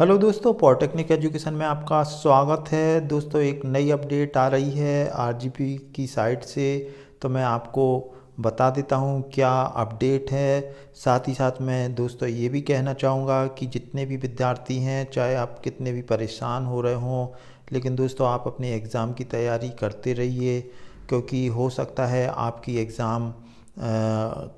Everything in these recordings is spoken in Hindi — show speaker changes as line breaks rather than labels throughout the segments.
हेलो दोस्तों, पॉलिटेक्निक एजुकेशन में आपका स्वागत है। दोस्तों, एक नई अपडेट आ रही है आरजीपी की साइट से, तो मैं आपको बता देता हूँ क्या अपडेट है। साथ ही साथ मैं दोस्तों ये भी कहना चाहूँगा कि जितने भी विद्यार्थी हैं, चाहे आप कितने भी परेशान हो रहे हों, लेकिन दोस्तों आप अपने एग्ज़ाम की तैयारी करते रहिए, क्योंकि हो सकता है आपकी एग्ज़ाम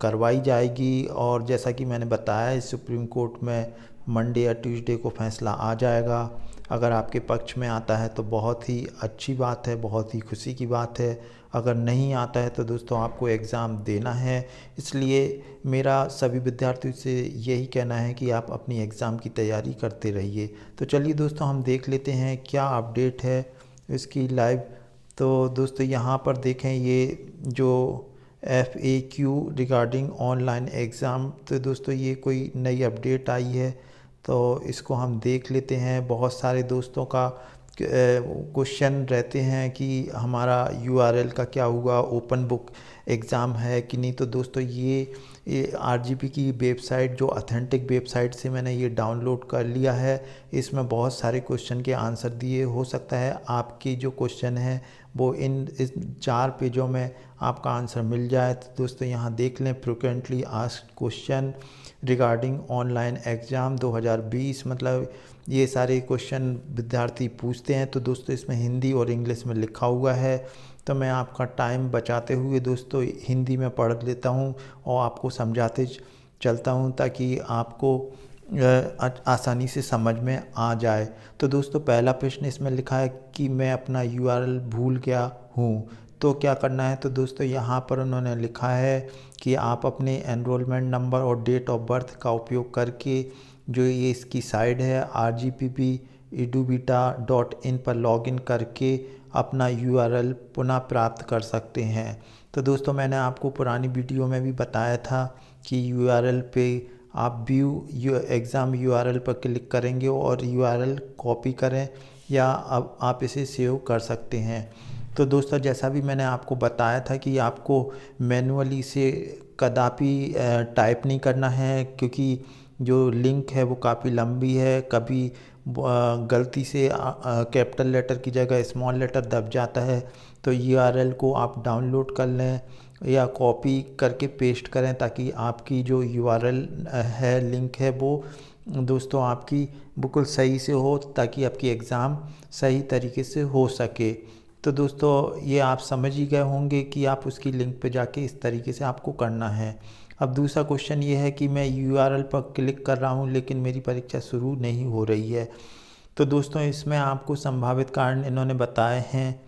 करवाई जाएगी। और जैसा कि मैंने बताया, इस सुप्रीम कोर्ट में मंडे या ट्यूसडे को फैसला आ जाएगा। अगर आपके पक्ष में आता है तो बहुत ही अच्छी बात है, बहुत ही खुशी की बात है। अगर नहीं आता है तो दोस्तों आपको एग्ज़ाम देना है। इसलिए मेरा सभी विद्यार्थियों से यही कहना है कि आप अपनी एग्ज़ाम की तैयारी करते रहिए। तो चलिए दोस्तों, हम देख लेते हैं क्या अपडेट है इसकी लाइव। तो दोस्तों यहाँ पर देखें, ये जो FAQ रिगार्डिंग ऑनलाइन एग्ज़ाम, तो दोस्तों ये कोई नई अपडेट आई है, तो इसको हम देख लेते हैं। बहुत सारे दोस्तों का क्वेश्चन रहते हैं कि हमारा URL का क्या हुआ, ओपन बुक एग्ज़ाम है कि नहीं। तो दोस्तों ये आरजीपी की वेबसाइट, जो ऑथेंटिक वेबसाइट से मैंने ये डाउनलोड कर लिया है, इसमें बहुत सारे क्वेश्चन के आंसर दिए। हो सकता है आपकी जो क्वेश्चन है वो इस 4 पेजों में आपका आंसर मिल जाए। तो दोस्तों यहाँ देख लें, frequently asked question regarding online exam 2020, मतलब ये सारे क्वेश्चन विद्यार्थी पूछते हैं। तो दोस्तों इसमें हिंदी और इंग्लिश में लिखा हुआ है। तो मैं आपका टाइम बचाते हुए दोस्तों हिंदी में पढ़ लेता हूँ और आपको समझाते चलता हूँ, ताकि आपको आसानी से समझ में आ जाए। तो दोस्तों पहला प्रश्न इसमें लिखा है कि मैं अपना URL भूल गया हूँ, तो क्या करना है। तो दोस्तों यहाँ पर उन्होंने लिखा है कि आप अपने एनरोलमेंट नंबर और डेट ऑफ बर्थ का उपयोग करके, जो ये इसकी साइट है rgpp.edubita.in पर लॉगिन करके अपना URL पुनः प्राप्त कर सकते हैं। तो दोस्तों मैंने आपको पुरानी वीडियो में भी बताया था कि URL पे आप व्यू एग्ज़ाम URL पर क्लिक करेंगे और URL कॉपी करें, या अब आप इसे सेव कर सकते हैं। तो दोस्तों जैसा भी मैंने आपको बताया था कि आपको मैनुअली इसे कदापि टाइप नहीं करना है, क्योंकि जो लिंक है वो काफ़ी लंबी है। कभी गलती से कैपिटल लेटर की जगह स्मॉल लेटर दब जाता है। तो URL को आप डाउनलोड कर लें या कॉपी करके पेस्ट करें, ताकि आपकी जो URL है, लिंक है, वो दोस्तों आपकी बिल्कुल सही से हो, ताकि आपकी एग्ज़ाम सही तरीके से हो सके। तो दोस्तों ये आप समझ ही गए होंगे कि आप उसकी लिंक पे जाके इस तरीके से आपको करना है। अब दूसरा क्वेश्चन ये है कि मैं URL पर क्लिक कर रहा हूँ लेकिन मेरी परीक्षा शुरू नहीं हो रही है। तो दोस्तों इसमें आपको संभावित कारण इन्होंने बताए हैं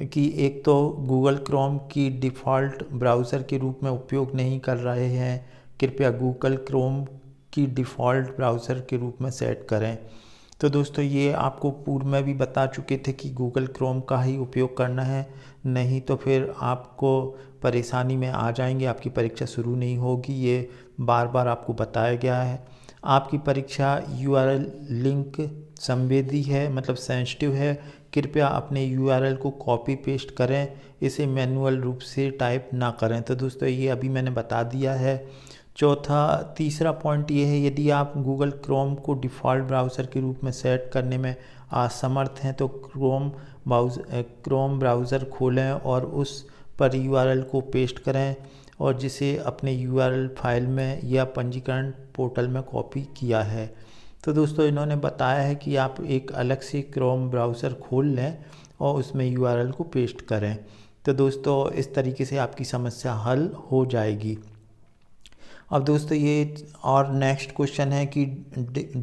कि एक तो गूगल क्रोम की डिफ़ॉल्ट ब्राउज़र के रूप में उपयोग नहीं कर रहे हैं। कृपया गूगल क्रोम की डिफ़ॉल्ट ब्राउज़र के रूप में सेट करें। तो दोस्तों ये आपको पूर्व में भी बता चुके थे कि गूगल क्रोम का ही उपयोग करना है, नहीं तो फिर आपको परेशानी में आ जाएंगे, आपकी परीक्षा शुरू नहीं होगी। ये बार बार आपको बताया गया है। आपकी परीक्षा URL लिंक संवेदी है, मतलब सेंसिटिव है। कृपया अपने URL को कॉपी पेस्ट करें, इसे मैनुअल रूप से टाइप ना करें। तो दोस्तों ये अभी मैंने बता दिया है। तीसरा पॉइंट ये है, यदि आप गूगल क्रोम को डिफ़ॉल्ट ब्राउज़र के रूप में सेट करने में असमर्थ हैं तो क्रोम ब्राउज़र खोलें और उस पर URL को पेस्ट करें, और जिसे अपने URL फाइल में या पंजीकरण पोर्टल में कॉपी किया है। तो दोस्तों इन्होंने बताया है कि आप एक अलग से क्रोम ब्राउज़र खोल लें और उसमें URL को पेस्ट करें। तो दोस्तों इस तरीके से आपकी समस्या हल हो जाएगी। अब दोस्तों ये और नेक्स्ट क्वेश्चन है कि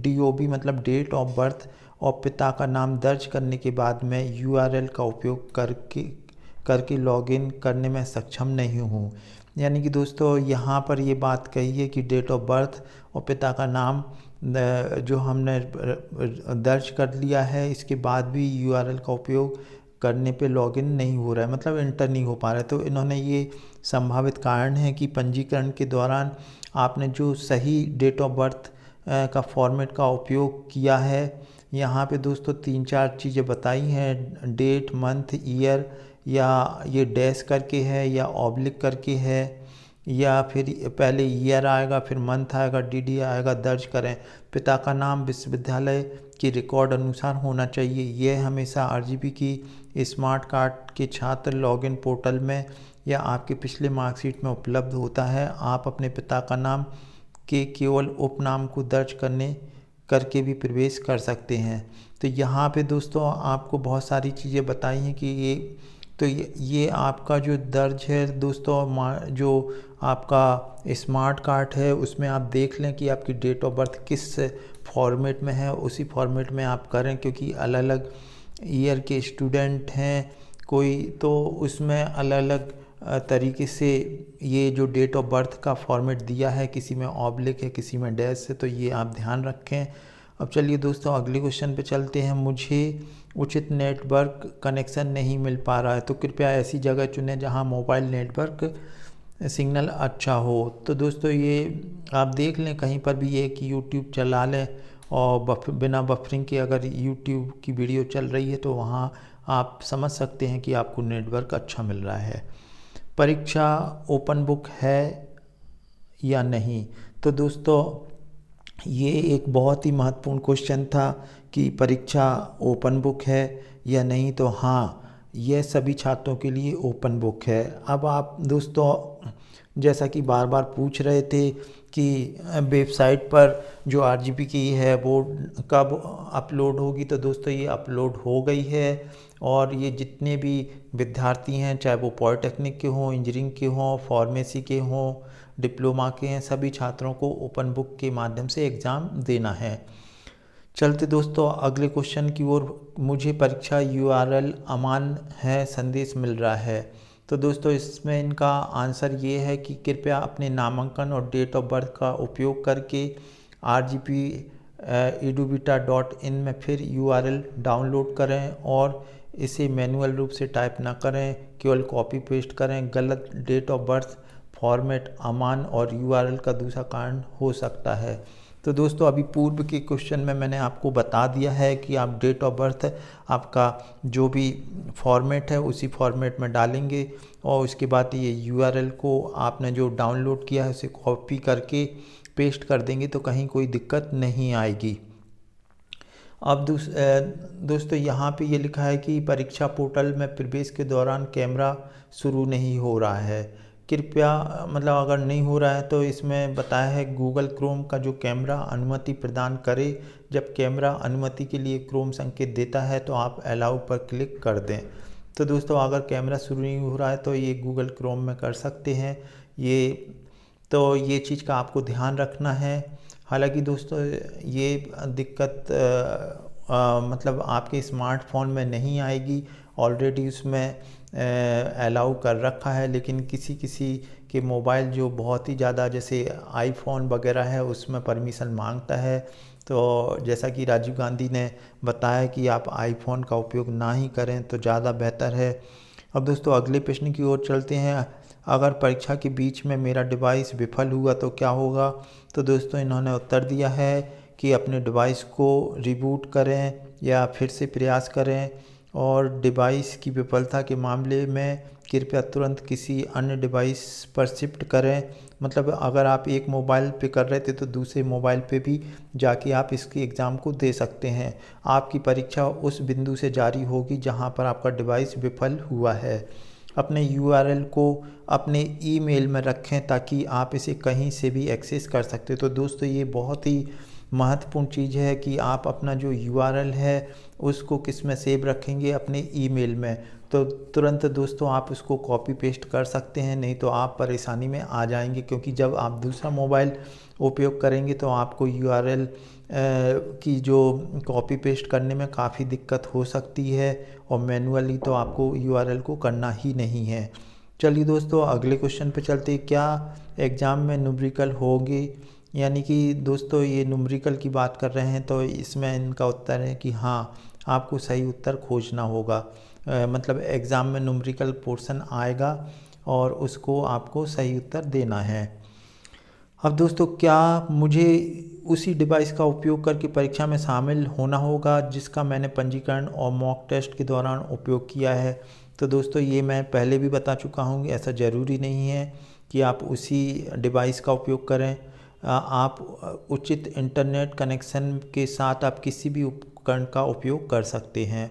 DOB मतलब डेट ऑफ बर्थ और पिता का नाम दर्ज करने के बाद मैं URL का उपयोग करके लॉगिन करने में सक्षम नहीं हूँ। यानी कि दोस्तों यहाँ पर ये बात कही है कि डेट ऑफ बर्थ और पिता का नाम जो हमने दर्ज कर लिया है, इसके बाद भी URL का उपयोग करने पे लॉगिन नहीं हो रहा है, मतलब इंटर नहीं हो पा रहा है। तो इन्होंने ये संभावित कारण है कि पंजीकरण के दौरान आपने जो सही डेट ऑफ बर्थ का फॉर्मेट का उपयोग किया है, यहाँ पे दोस्तों 3-4 चीज़ें बताई हैं, डेट, मंथ, ईयर, या ये डैश करके है या ऑब्लिक करके है, या फिर पहले ईयर आएगा, फिर मंथ आएगा, डीडी आएगा, दर्ज करें। पिता का नाम विश्वविद्यालय की रिकॉर्ड अनुसार होना चाहिए। यह हमेशा आरजीपी की स्मार्ट कार्ड के छात्र लॉगिन पोर्टल में या आपके पिछले मार्कशीट में उपलब्ध होता है। आप अपने पिता का नाम के केवल उपनाम को दर्ज करके भी प्रवेश कर सकते हैं। तो यहाँ पे दोस्तों आपको बहुत सारी चीज़ें बताई हैं कि ये आपका जो दर्ज है दोस्तों, जो आपका स्मार्ट कार्ड है उसमें आप देख लें कि आपकी डेट ऑफ बर्थ किस फॉर्मेट में है, उसी फॉर्मेट में आप करें, क्योंकि अलग अलग ईयर के स्टूडेंट हैं कोई, तो उसमें अलग अलग तरीके से ये जो डेट ऑफ बर्थ का फॉर्मेट दिया है, किसी में ऑब्लिक है, किसी में डैश है, तो ये आप ध्यान रखें। अब चलिए दोस्तों अगले क्वेश्चन पे चलते हैं। मुझे उचित नेटवर्क कनेक्शन नहीं मिल पा रहा है, तो कृपया ऐसी जगह चुनें जहां मोबाइल नेटवर्क सिग्नल अच्छा हो। तो दोस्तों ये आप देख लें कहीं पर भी एक यूट्यूब चला लें और बिना बफरिंग के अगर यूट्यूब की वीडियो चल रही है तो वहाँ आप समझ सकते हैं कि आपको नेटवर्क अच्छा मिल रहा है। परीक्षा ओपन बुक है या नहीं, तो दोस्तों ये एक बहुत ही महत्वपूर्ण क्वेश्चन था कि परीक्षा ओपन बुक है या नहीं। तो हाँ, यह सभी छात्रों के लिए ओपन बुक है। अब आप दोस्तों जैसा कि बार बार पूछ रहे थे कि वेबसाइट पर जो आरजीपी की है वो कब अपलोड होगी, तो दोस्तों ये अपलोड हो गई है। और ये जितने भी विद्यार्थी हैं, चाहे वो पॉलिटेक्निक के हों, इंजीनियरिंग के हों, फार्मेसी के हों, डिप्लोमा के हैं, सभी छात्रों को ओपन बुक के माध्यम से एग्ज़ाम देना है। चलते दोस्तों अगले क्वेश्चन की ओर। मुझे परीक्षा यूआरएल अमान है संदेश मिल रहा है। तो दोस्तों इसमें इनका आंसर ये है कि कृपया अपने नामांकन और डेट ऑफ बर्थ का उपयोग करके rgp.edubita.in में फिर यूआरएल डाउनलोड करें और इसे मैनुअल रूप से टाइप ना करें, केवल कॉपी पेस्ट करें। गलत डेट ऑफ बर्थ फॉर्मेट अमान और यूआरएल का दूसरा कारण हो सकता है। तो दोस्तों अभी पूर्व के क्वेश्चन में मैंने आपको बता दिया है कि आप डेट ऑफ बर्थ आपका जो भी फॉर्मेट है उसी फॉर्मेट में डालेंगे और उसके बाद ये यूआरएल को आपने जो डाउनलोड किया है उसे कॉपी करके पेस्ट कर देंगे, तो कहीं कोई दिक्कत नहीं आएगी। अब दोस्तों यहाँ पे ये लिखा है कि परीक्षा पोर्टल में प्रवेश के दौरान कैमरा शुरू नहीं हो रहा है। कृपया मतलब अगर नहीं हो रहा है तो इसमें बताया है गूगल क्रोम का जो कैमरा अनुमति प्रदान करे। जब कैमरा अनुमति के लिए क्रोम संकेत देता है तो आप अलाउ पर क्लिक कर दें। तो दोस्तों अगर कैमरा शुरू नहीं हो रहा है तो ये गूगल क्रोम में कर सकते हैं। ये चीज़ का आपको ध्यान रखना है। हालांकि दोस्तों ये दिक्कत मतलब आपके स्मार्टफोन में नहीं आएगी, ऑलरेडी उसमें अलाउ कर रखा है, लेकिन किसी किसी के मोबाइल जो बहुत ही ज़्यादा जैसे आईफोन वगैरह है उसमें परमिशन मांगता है। तो जैसा कि राजीव गांधी ने बताया कि आप आईफोन का उपयोग ना ही करें तो ज़्यादा बेहतर है। अब दोस्तों अगले प्रश्न की ओर चलते हैं। अगर परीक्षा के बीच में मेरा डिवाइस विफल हुआ तो क्या होगा? तो दोस्तों इन्होंने उत्तर दिया है कि अपने डिवाइस को रिबूट करें या फिर से प्रयास करें, और डिवाइस की विफलता के मामले में कृपया तुरंत किसी अन्य डिवाइस पर शिफ्ट करें। मतलब अगर आप एक मोबाइल पे कर रहे थे तो दूसरे मोबाइल पे भी जाके आप इसके एग्ज़ाम को दे सकते हैं। आपकी परीक्षा उस बिंदु से जारी होगी जहां पर आपका डिवाइस विफल हुआ है। अपने यूआरएल को अपने ईमेल में रखें ताकि आप इसे कहीं से भी एक्सेस कर सकते हो। तो दोस्तों ये बहुत ही महत्वपूर्ण चीज़ है कि आप अपना जो यूआरएल है उसको किस में सेव रखेंगे, अपने ईमेल में। तो तुरंत दोस्तों आप उसको कॉपी पेस्ट कर सकते हैं, नहीं तो आप परेशानी में आ जाएंगे, क्योंकि जब आप दूसरा मोबाइल उपयोग करेंगे तो आपको यूआरएल की जो कॉपी पेस्ट करने में काफ़ी दिक्कत हो सकती है, और मैनुअली तो आपको यूआरएल को करना ही नहीं है। चलिए दोस्तों अगले क्वेश्चन पे चलते हैं। क्या एग्ज़ाम में न्यूमेरिकल होगी? यानी कि दोस्तों ये न्यूमेरिकल की बात कर रहे हैं, तो इसमें इनका उत्तर है कि हाँ, आपको सही उत्तर खोजना होगा। मतलब एग्ज़ाम में न्यूमेरिकल पोर्शन आएगा और उसको आपको सही उत्तर देना है। अब दोस्तों क्या मुझे उसी डिवाइस का उपयोग करके परीक्षा में शामिल होना होगा जिसका मैंने पंजीकरण और मॉक टेस्ट के दौरान उपयोग किया है? तो दोस्तों ये मैं पहले भी बता चुका हूँ, ऐसा ज़रूरी नहीं है कि आप उसी डिवाइस का उपयोग करें। आप उचित इंटरनेट कनेक्शन के साथ आप किसी भी उपकरण का उपयोग कर सकते हैं।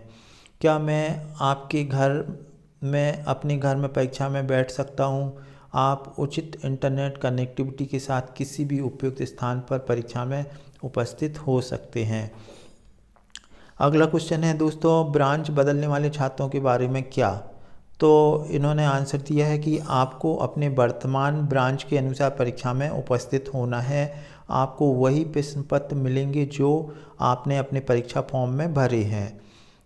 क्या मैं आपके घर में अपने घर में परीक्षा में बैठ सकता हूँ? आप उचित इंटरनेट कनेक्टिविटी के साथ किसी भी उपयुक्त स्थान पर परीक्षा में उपस्थित हो सकते हैं। अगला क्वेश्चन है दोस्तों, ब्रांच बदलने वाले छात्रों के बारे में क्या? तो इन्होंने आंसर दिया है कि आपको अपने वर्तमान ब्रांच के अनुसार परीक्षा में उपस्थित होना है। आपको वही प्रश्न पत्र मिलेंगे जो आपने अपने परीक्षा फॉर्म में भरे हैं।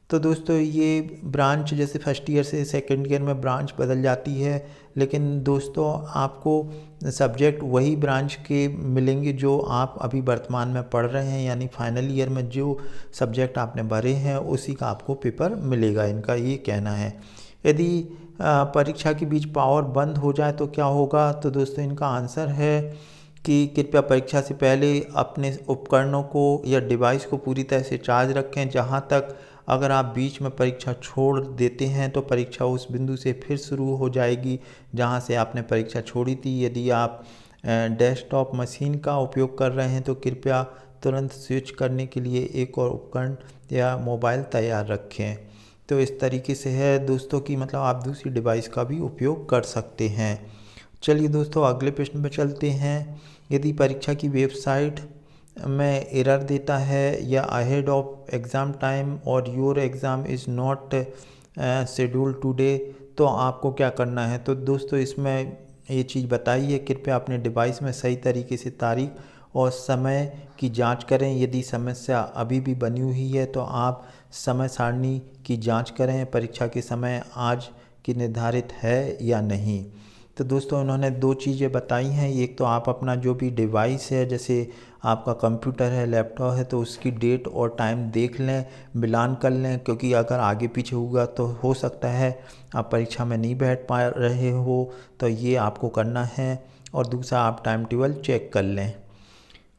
तो दोस्तों ये ब्रांच जैसे फर्स्ट ईयर से सेकंड ईयर में ब्रांच बदल जाती है, लेकिन दोस्तों आपको सब्जेक्ट वही ब्रांच के मिलेंगे जो आप अभी वर्तमान में पढ़ रहे हैं, यानी फाइनल ईयर में जो सब्जेक्ट आपने भरे हैं उसी का आपको पेपर मिलेगा, इनका ये कहना है। यदि परीक्षा के बीच पावर बंद हो जाए तो क्या होगा? तो दोस्तों इनका आंसर है कि कृपया परीक्षा से पहले अपने उपकरणों को या डिवाइस को पूरी तरह से चार्ज रखें। जहां तक अगर आप बीच में परीक्षा छोड़ देते हैं तो परीक्षा उस बिंदु से फिर शुरू हो जाएगी जहां से आपने परीक्षा छोड़ी थी। यदि आप डेस्कटॉप मशीन का उपयोग कर रहे हैं तो कृपया तुरंत स्विच करने के लिए एक और उपकरण या मोबाइल तैयार रखें। तो इस तरीके से है दोस्तों कि मतलब आप दूसरी डिवाइस का भी उपयोग कर सकते हैं। चलिए दोस्तों अगले प्रश्न पर चलते हैं। यदि परीक्षा की वेबसाइट में एरर देता है या अहेड ऑफ एग्ज़ाम टाइम और your exam is not schedule today, तो आपको क्या करना है? तो दोस्तों इसमें ये चीज़ बताई है, कृपया अपने डिवाइस में सही तरीके से तारीख और समय की जांच करें। यदि समस्या अभी भी बनी हुई है तो आप समय सारणी की जांच करें, परीक्षा के समय आज की निर्धारित है या नहीं। तो दोस्तों उन्होंने दो चीज़ें बताई हैं। एक तो आप अपना जो भी डिवाइस है, जैसे आपका कंप्यूटर है, लैपटॉप है, तो उसकी डेट और टाइम देख लें, मिलान कर लें, क्योंकि अगर आगे पीछे हुआ तो हो सकता है आप परीक्षा में नहीं बैठ पा रहे हो, तो ये आपको करना है। और दूसरा आप टाइम टेबल चेक कर लें।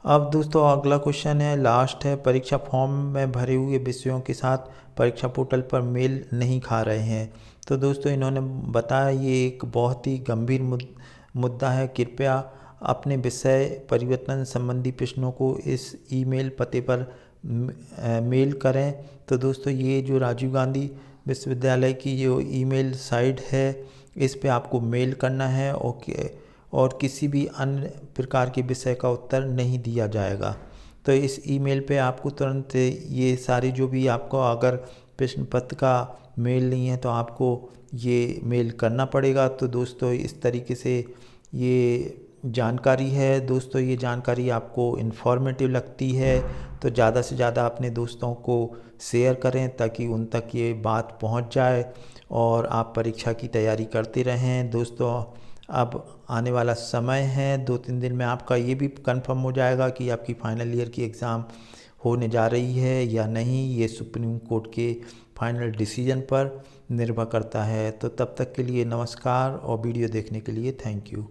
अब दोस्तों अगला क्वेश्चन है, लास्ट है, परीक्षा फॉर्म में भरे हुए विषयों के साथ परीक्षा पोर्टल पर मेल नहीं खा रहे हैं। तो दोस्तों इन्होंने बताया ये एक बहुत ही गंभीर मुद्दा है। कृपया अपने विषय परिवर्तन संबंधी प्रश्नों को इस ईमेल पते पर मेल करें। तो दोस्तों ये जो राजीव गांधी विश्वविद्यालय की जो ईमेल साइट है इस पे आपको मेल करना है, और किसी भी अन्य प्रकार के विषय का उत्तर नहीं दिया जाएगा। तो इस ईमेल पे आपको तुरंत ये सारे जो भी आपको अगर प्रश्न पत्र का मेल नहीं है तो आपको ये मेल करना पड़ेगा। तो दोस्तों इस तरीके से ये जानकारी है। दोस्तों ये जानकारी आपको इन्फॉर्मेटिव लगती है तो ज़्यादा से ज़्यादा अपने दोस्तों को शेयर करें ताकि उन तक ये बात पहुंच जाए और आप परीक्षा की तैयारी करते रहें। दोस्तों अब आने वाला समय है, 2-3 दिन में आपका ये भी कंफर्म हो जाएगा कि आपकी फाइनल ईयर की एग्ज़ाम होने जा रही है या नहीं। ये सुप्रीम कोर्ट के फाइनल डिसीजन पर निर्भर करता है। तो तब तक के लिए नमस्कार और वीडियो देखने के लिए थैंक यू।